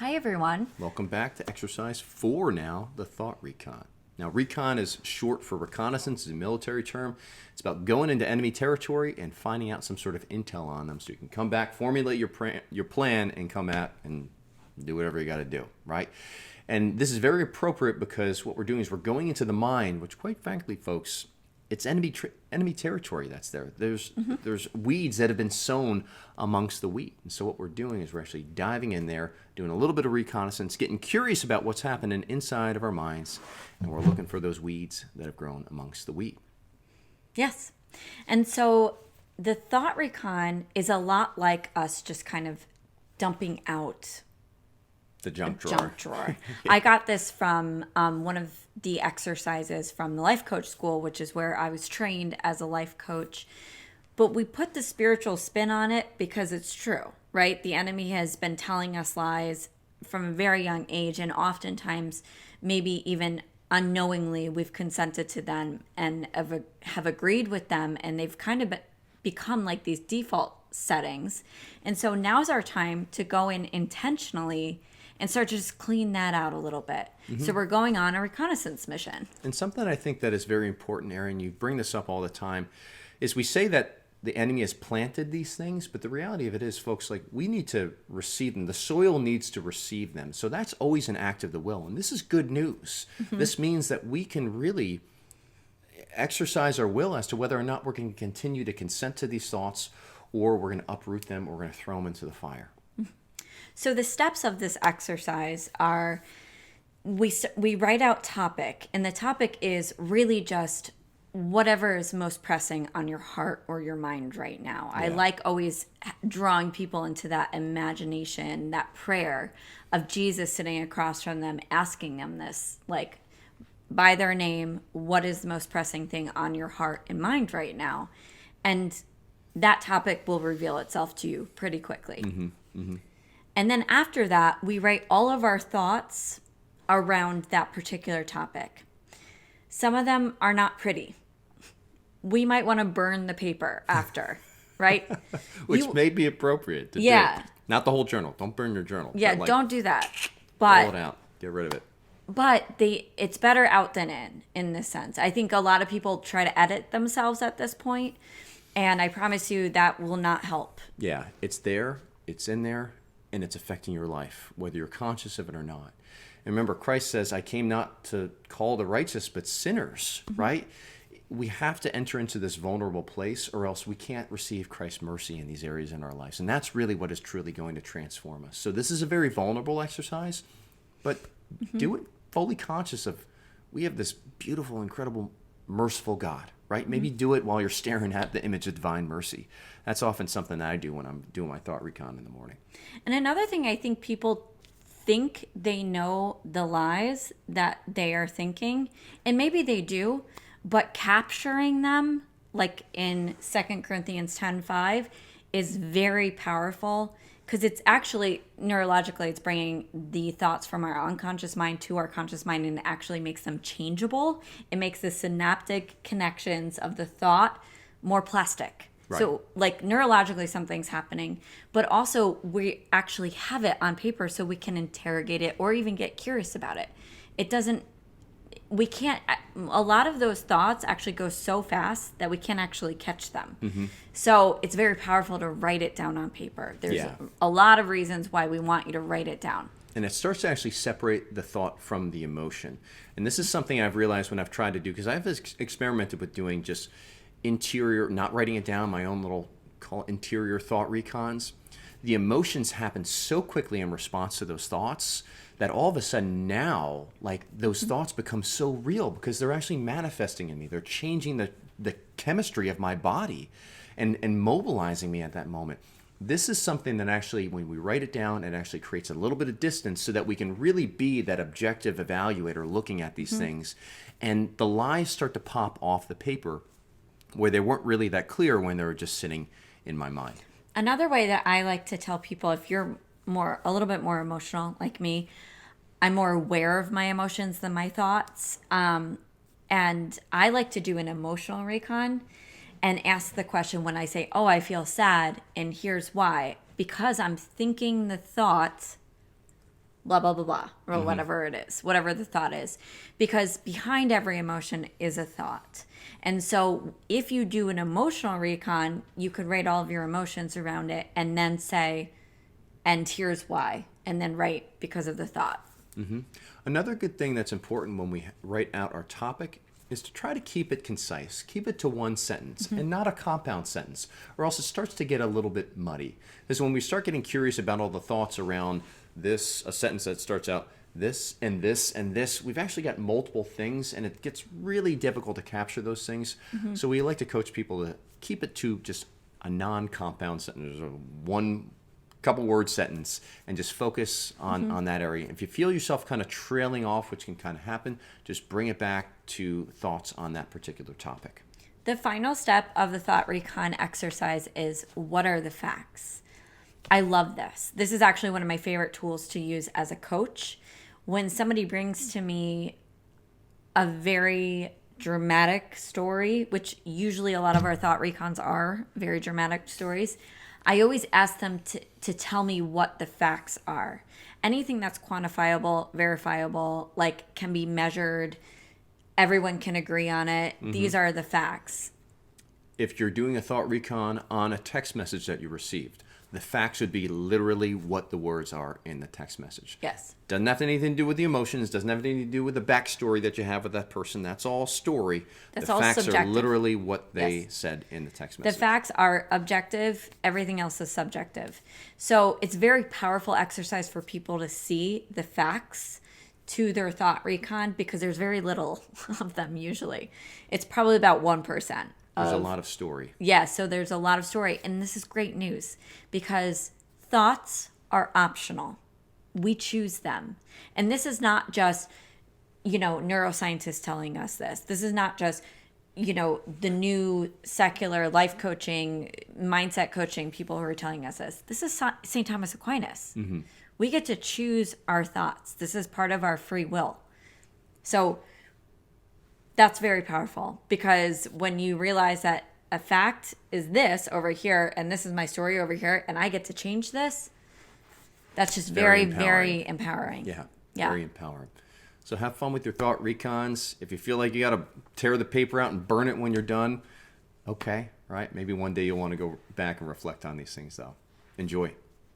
Hi, everyone. Welcome back to exercise 4 now, the thought recon. Now, recon is short for reconnaissance, it's a military term. It's about going into enemy territory and finding out some sort of intel on them so you can come back, formulate your plan, and come out and do whatever you got to do, right? And this is very appropriate because what we're doing is we're going into the mind, which quite frankly, folks, it's enemy territory that's there. There's weeds that have been sown amongst the wheat. And so what we're doing is we're actually diving in there, doing a little bit of reconnaissance, getting curious about what's happening inside of our minds, and we're looking for those weeds that have grown amongst the wheat. Yes. And so the thought recon is a lot like us just kind of dumping out The junk drawer. junk drawer. I got this from one of the exercises from the life coach school, which is where I was trained as a life coach. But we put the spiritual spin on it because it's true, right? The enemy has been telling us lies from a very young age, and oftentimes, maybe even unknowingly, we've consented to them and have agreed with them, and they've kind of become like these default settings. And so now's our time to go in intentionally and start to just clean that out a little bit. Mm-hmm. So we're going on a reconnaissance mission. And something I think that is very important, Aaron, you bring this up all the time, is we say that the enemy has planted these things, but the reality of it is, folks, like we need to receive them. The soil needs to receive them. So that's always an act of the will. And this is good news. Mm-hmm. This means that we can really exercise our will as to whether or not we're going to continue to consent to these thoughts, or we're going to uproot them, or we're going to throw them into the fire. So the steps of this exercise are we write out topic, and the topic is really just whatever is most pressing on your heart or your mind right now. Yeah. I like always drawing people into that imagination, that prayer of Jesus sitting across from them, asking them this, like by their name, what is the most pressing thing on your heart and mind right now? And that topic will reveal itself to you pretty quickly. Mm-hmm. Mm-hmm. And then after that, we write all of our thoughts around that particular topic. Some of them are not pretty. We might want to burn the paper after, right? Which may be appropriate to do. Not the whole journal. Don't burn your journal. Yeah, don't do that. But pull it out. Get rid of it. But it's better out than in this sense. I think a lot of people try to edit themselves at this point, and I promise you that will not help. Yeah, it's there, it's in there, and it's affecting your life, whether you're conscious of it or not. And remember, Christ says, I came not to call the righteous, but sinners, mm-hmm. right? We have to enter into this vulnerable place, or else we can't receive Christ's mercy in these areas in our lives. And that's really what is truly going to transform us. So this is a very vulnerable exercise, but mm-hmm. do it fully conscious of, we have this beautiful, incredible, merciful God, right? Maybe mm-hmm. do it while you're staring at the image of divine mercy. That's often something that I do when I'm doing my thought recon in the morning. And another thing, I think people think they know the lies that they are thinking, and maybe they do, but capturing them, like in 2 Corinthians 10:5, is very powerful, because it's actually, neurologically, it's bringing the thoughts from our unconscious mind to our conscious mind, and it actually makes them changeable. It makes the synaptic connections of the thought more plastic. Right. So, like, neurologically, something's happening, but also we actually have it on paper so we can interrogate it or even get curious about it. A lot of those thoughts actually go so fast that we can't actually catch them. Mm-hmm. So it's very powerful to write it down on paper. There's a lot of reasons why we want you to write it down. And it starts to actually separate the thought from the emotion. And this is something I've realized when I've tried to do, because I've experimented with doing just interior, not writing it down, my own little interior thought recons. The emotions happen so quickly in response to those thoughts that all of a sudden now, like, those thoughts become so real because they're actually manifesting in me. They're changing the chemistry of my body and mobilizing me at that moment. This is something that actually, when we write it down, it actually creates a little bit of distance so that we can really be that objective evaluator looking at these things. And the lies start to pop off the paper where they weren't really that clear when they were just sitting in my mind. Another way that I like to tell people, if you're a little bit more emotional like me, I'm more aware of my emotions than my thoughts. And I like to do an emotional recon and ask the question when I say, oh, I feel sad, and here's why. Because I'm thinking the thought blah, blah, blah, blah, or whatever it is, whatever the thought is. Because behind every emotion is a thought. And so if you do an emotional recon, you could write all of your emotions around it and then say, and here's why, and then write because of the thought. Another good thing that's important when we write out our topic is to try to keep it concise. Keep it to one sentence and not a compound sentence, or else it starts to get a little bit muddy. Because when we start getting curious about all the thoughts around this, a sentence that starts out this and this and this, we've actually got multiple things, and it gets really difficult to capture those things. So we like to coach people to keep it to just a non-compound sentence, or one couple word sentence, and just focus on that area. If you feel yourself kind of trailing off, which can kind of happen, just bring it back to thoughts on that particular topic. The final step of the thought recon exercise is, what are the facts? I love this. This is actually one of my favorite tools to use as a coach. When somebody brings to me a very dramatic story, which usually a lot of our thought recons are very dramatic stories, I always ask them to tell me what the facts are. Anything that's quantifiable, verifiable, like can be measured, everyone can agree on it. These are the facts. If you're doing a thought recon on a text message that you received, the facts would be literally what the words are in the text message. Yes. Doesn't have anything to do with the emotions, doesn't have anything to do with the backstory that you have with that person. That's all story. That's the all facts subjective. are literally what they said in the text The message. facts are objective, everything else is subjective. So it's very powerful exercise for people to see the facts to their thought recon, because there's very little of them usually. It's probably about 1%. There's a lot of story. Yeah, so there's a lot of story. And this is great news, because thoughts are optional. We choose them. And this is not just, neuroscientists telling us this. This is not just, the new secular life coaching, mindset coaching people who are telling us this. This is St. Thomas Aquinas. We get to choose our thoughts. This is part of our free will. So that's very powerful, because when you realize that a fact is this over here and this is my story over here and I get to change this, that's just very, very empowering. Yeah, very empowering. So have fun with your thought recons. If you feel like you got to tear the paper out and burn it when you're done, okay, right? Maybe one day you'll want to go back and reflect on these things, though. Enjoy.